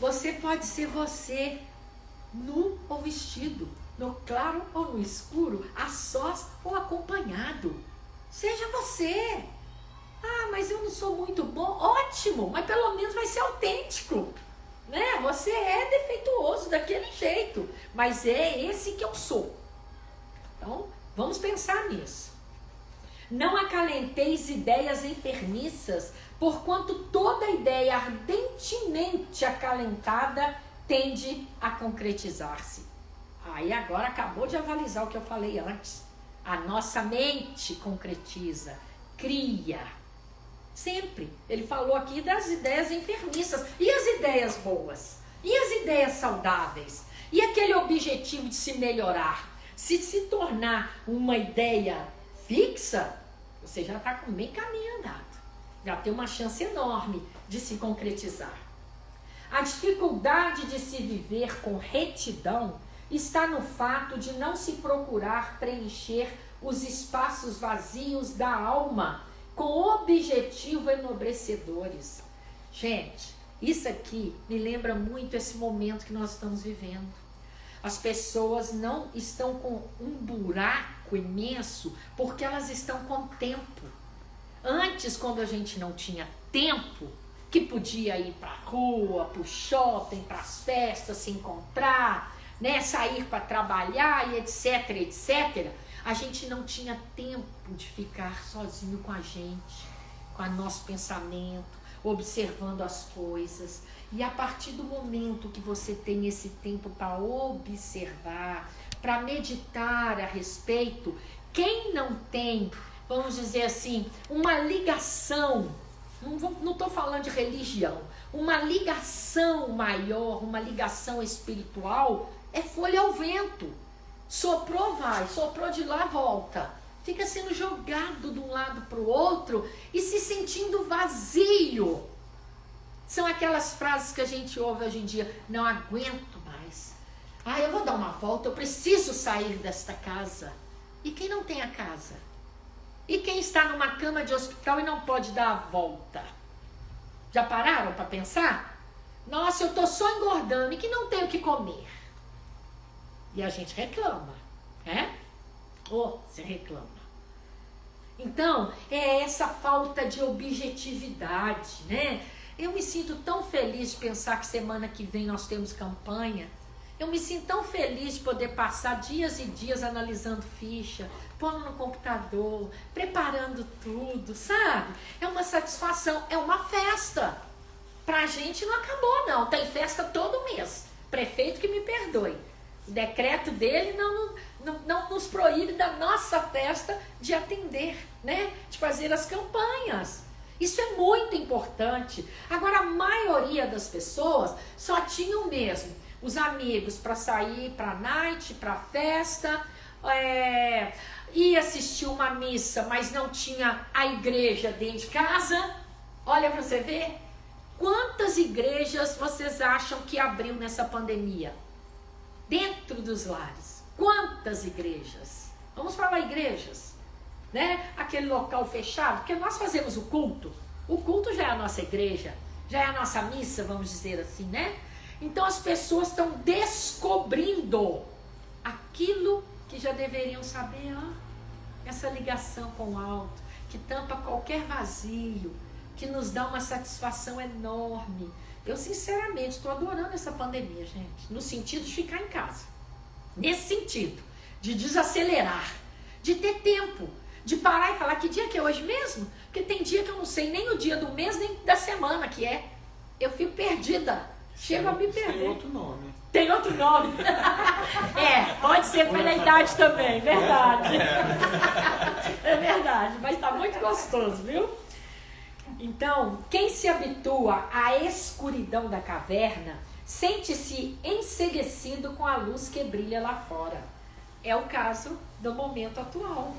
Você pode ser você, nu ou vestido, no claro ou no escuro, a sós ou acompanhado. Seja você. Mas eu não sou muito bom. Ótimo, mas pelo menos vai ser autêntico. Né? Você é defeituoso daquele jeito, mas é esse que eu sou. Então, vamos pensar nisso. Não acalenteis ideias enfermiças, porquanto toda ideia ardentemente acalentada tende a concretizar-se. Aí agora acabou de avalizar o que eu falei antes. A nossa mente concretiza, cria. Sempre. Ele falou aqui das ideias enfermiças. E as ideias boas? E as ideias saudáveis? E aquele objetivo de se melhorar? Se tornar uma ideia fixa, você já está com meio caminho andado. Já tem uma chance enorme de se concretizar. A dificuldade de se viver com retidão está no fato de não se procurar preencher os espaços vazios da alma com objetivos enobrecedores. Gente, isso aqui me lembra muito esse momento que nós estamos vivendo. As pessoas não estão com um buraco imenso porque elas estão com tempo. Antes, quando a gente não tinha tempo, que podia ir para a rua, para o shopping, para as festas, se encontrar, né, sair para trabalhar e etc, etc, a gente não tinha tempo de ficar sozinho com a gente, com o nosso pensamento, observando as coisas. E a partir do momento que você tem esse tempo para observar, para meditar a respeito, quem não tem, vamos dizer assim, uma ligação, não estou falando de religião, uma ligação maior, uma ligação espiritual, é folha ao vento. Soprou, vai, soprou de lá, volta. Fica sendo jogado de um lado para o outro e se sentindo vazio. São aquelas frases que a gente ouve hoje em dia: não aguento mais. Ah, eu vou dar uma volta, eu preciso sair desta casa. E quem não tem a casa? E quem está numa cama de hospital e não pode dar a volta? Já pararam para pensar? Nossa, eu estou só engordando e que não tenho o que comer. E a gente reclama, né? Você reclama. Então, é essa falta de objetividade, né? Eu me sinto tão feliz de pensar que semana que vem nós temos campanha. Eu me sinto tão feliz de poder passar dias e dias analisando ficha, pondo no computador, preparando tudo, sabe? É uma satisfação, é uma festa. Pra gente não acabou, não. Tem festa todo mês. Prefeito que me perdoe. O decreto dele não nos proíbe da nossa festa de atender, né? De fazer as campanhas. Isso é muito importante. Agora, a maioria das pessoas só tinham mesmo os amigos para sair para night, para festa, ia assistir uma missa, mas não tinha a igreja dentro de casa. Olha para você ver. Quantas igrejas vocês acham que abriu nessa pandemia? Dentro dos lares. Quantas igrejas? Vamos falar igrejas, né? Aquele local fechado, porque nós fazemos o culto. O culto já é a nossa igreja, já é a nossa missa, vamos dizer assim, né? Então as pessoas estão descobrindo aquilo que já deveriam saber, ó, essa ligação com o alto, que tampa qualquer vazio, que nos dá uma satisfação enorme. Eu sinceramente estou adorando essa pandemia, gente, no sentido de ficar em casa, nesse sentido, de desacelerar, de ter tempo, de parar e falar que dia que é hoje mesmo, porque tem dia que eu não sei nem o dia do mês, nem da semana que é. Eu fico perdida, chego a me perder. Tem outro nome. Tem outro nome. Pode ser pela idade também, verdade. É verdade, mas tá muito gostoso, viu? Então, quem se habitua à escuridão da caverna sente-se enceguecido com a luz que brilha lá fora. É o caso do momento atual.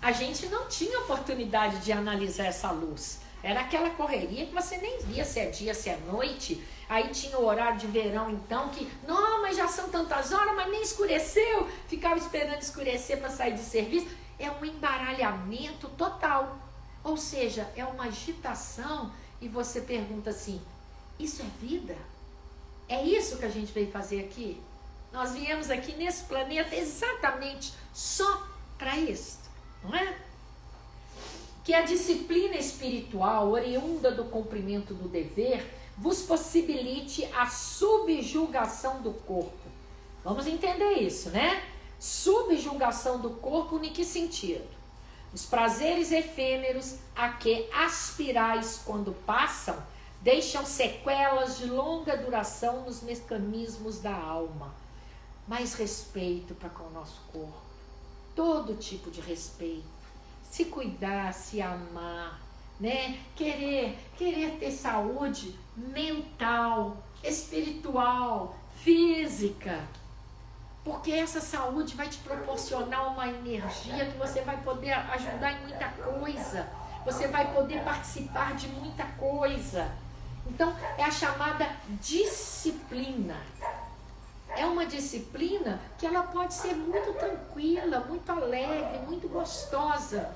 A gente não tinha oportunidade de analisar essa luz. Era aquela correria que você nem via se é dia, se é noite. Aí tinha o horário de verão, então, que, não, mas já são tantas horas, mas nem escureceu. Ficava esperando escurecer para sair de serviço. É um embaralhamento total. Ou seja, é uma agitação e você pergunta assim, isso é vida? É isso que a gente veio fazer aqui? Nós viemos aqui nesse planeta exatamente só para isso, não é? Que a disciplina espiritual, oriunda do cumprimento do dever, vos possibilite a subjugação do corpo. Vamos entender isso, né? Subjugação do corpo em que sentido? Os prazeres efêmeros a que aspirais quando passam, deixam sequelas de longa duração nos mecanismos da alma. Mais respeito para com o nosso corpo. Todo tipo de respeito. Se cuidar, se amar, né? Querer ter saúde mental, espiritual, física. Porque essa saúde vai te proporcionar uma energia que você vai poder ajudar em muita coisa. Você vai poder participar de muita coisa. Então, é a chamada disciplina. É uma disciplina que ela pode ser muito tranquila, muito alegre, muito gostosa,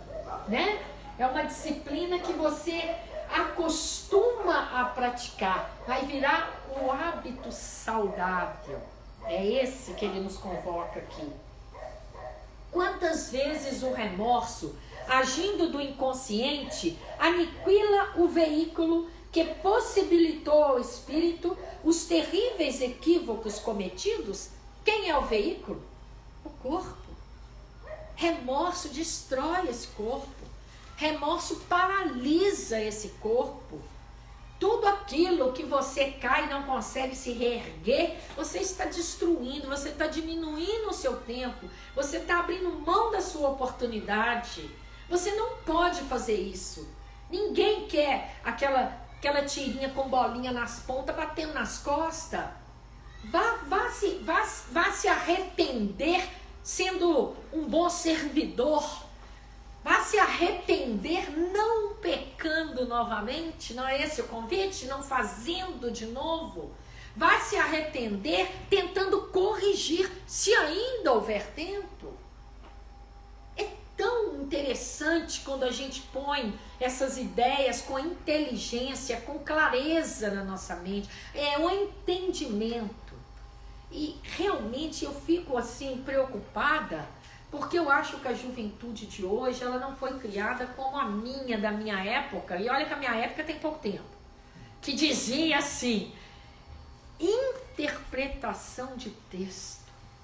né? É uma disciplina que você acostuma a praticar. Vai virar um hábito saudável. É esse que ele nos convoca aqui. Quantas vezes o remorso, agindo do inconsciente, aniquila o veículo que possibilitou ao espírito os terríveis equívocos cometidos? Quem é o veículo? O corpo. Remorso destrói esse corpo. Remorso paralisa esse corpo. Tudo aquilo que você cai e não consegue se reerguer, você está destruindo, você está diminuindo o seu tempo, você está abrindo mão da sua oportunidade. Você não pode fazer isso. Ninguém quer aquela tirinha com bolinha nas pontas batendo nas costas. Vá se arrepender sendo um bom servidor. Vá se arrepender não pecando novamente, não é esse o convite? Não fazendo de novo. Vá se arrepender tentando corrigir, se ainda houver tempo. É tão interessante quando a gente põe essas ideias com inteligência, com clareza na nossa mente. É o entendimento. E realmente eu fico assim preocupada, porque eu acho que a juventude de hoje, ela não foi criada como a minha, da minha época. E olha que a minha época tem pouco tempo. Que dizia assim, interpretação de texto.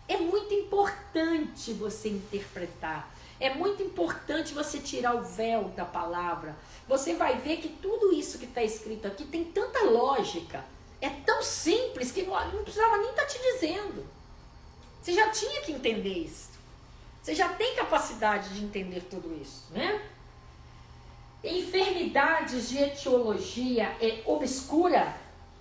É muito importante você interpretar. É muito importante você tirar o véu da palavra. Você vai ver que tudo isso que está escrito aqui tem tanta lógica. É tão simples que não precisava nem estar te dizendo. Você já tinha que entender isso. Você já tem capacidade de entender tudo isso, né? Enfermidades de etiologia obscura,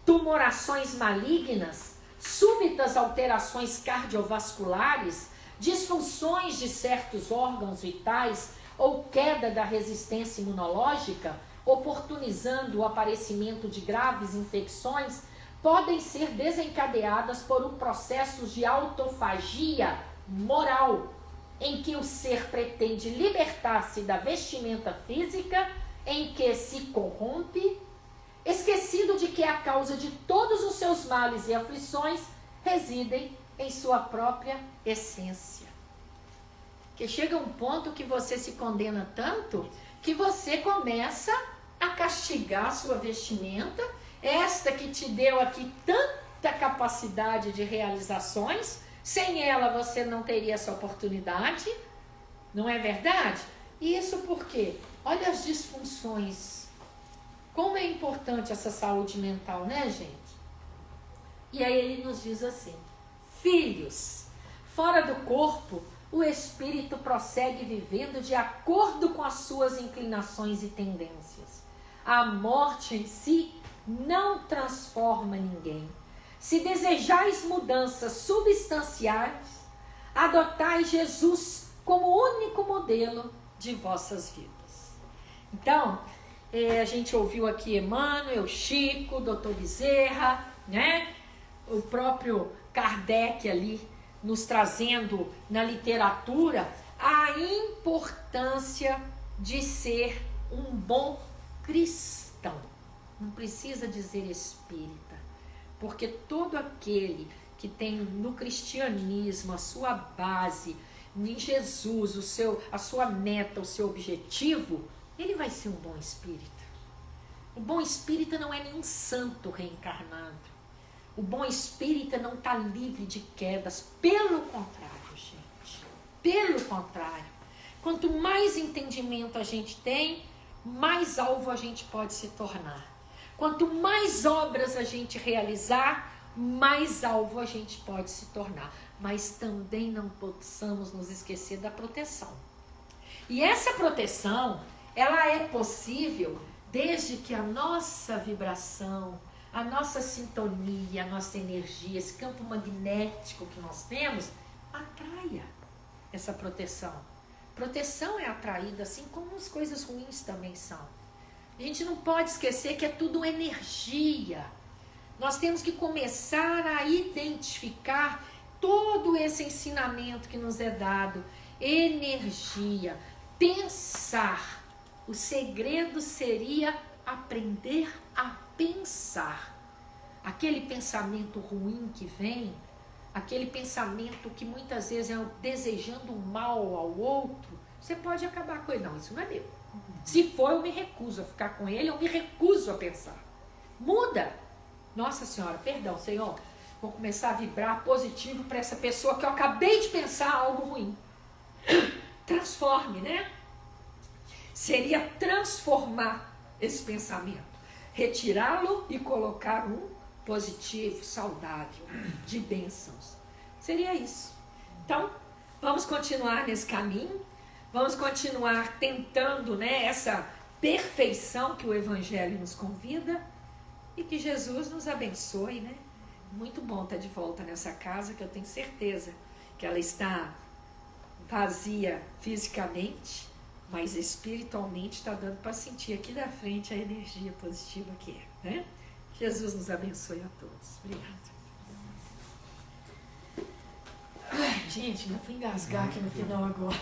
tumorações malignas, súbitas alterações cardiovasculares, disfunções de certos órgãos vitais ou queda da resistência imunológica, oportunizando o aparecimento de graves infecções, podem ser desencadeadas por um processo de autofagia moral, em que o ser pretende libertar-se da vestimenta física em que se corrompe, esquecido de que a causa de todos os seus males e aflições residem em sua própria essência. Que chega um ponto que você se condena tanto que você começa a castigar a sua vestimenta, esta que te deu aqui tanta capacidade de realizações. Sem ela você não teria essa oportunidade, não é verdade? E isso por quê? Olha as disfunções. Como é importante essa saúde mental, né, gente? E aí ele nos diz assim, filhos, fora do corpo, o espírito prossegue vivendo de acordo com as suas inclinações e tendências. A morte em si não transforma ninguém. Se desejais mudanças substanciais, adotai Jesus como único modelo de vossas vidas. Então, a gente ouviu aqui Emmanuel, Chico, Dr. Bezerra, né? O próprio Kardec ali nos trazendo na literatura a importância de ser um bom cristão. Não precisa dizer espírita. Porque todo aquele que tem no cristianismo a sua base, em Jesus, a sua meta, o seu objetivo, ele vai ser um bom espírita. O bom espírita não é nenhum santo reencarnado. O bom espírita não está livre de quedas. Pelo contrário, gente. Pelo contrário. Quanto mais entendimento a gente tem, mais alvo a gente pode se tornar. Quanto mais obras a gente realizar, mais alvo a gente pode se tornar. Mas também não possamos nos esquecer da proteção. E essa proteção, ela é possível desde que a nossa vibração, a nossa sintonia, a nossa energia, esse campo magnético que nós temos, atraia essa proteção. Proteção é atraída, assim como as coisas ruins também são. A gente não pode esquecer que é tudo energia. Nós temos que começar a identificar todo esse ensinamento que nos é dado. Energia, pensar. O segredo seria aprender a pensar. Aquele pensamento ruim que vem, aquele pensamento que muitas vezes é desejando o mal ao outro, você pode acabar com ele. Não, isso não é meu. Se for, eu me recuso a ficar com ele, eu me recuso a pensar. Muda. Nossa Senhora, perdão, Senhor. Vou começar a vibrar positivo para essa pessoa que eu acabei de pensar algo ruim. Transforme, né? Seria transformar esse pensamento. Retirá-lo e colocar um positivo, saudável, de bênçãos. Seria isso. Então, vamos continuar nesse caminho. Vamos continuar tentando, né, essa perfeição que o Evangelho nos convida. E que Jesus nos abençoe, né? Muito bom estar de volta nessa casa, que eu tenho certeza que ela está vazia fisicamente, mas espiritualmente está dando para sentir aqui da frente a energia positiva que é, né? Jesus nos abençoe a todos. Obrigada. Ai, gente, eu fui engasgar aqui no final agora.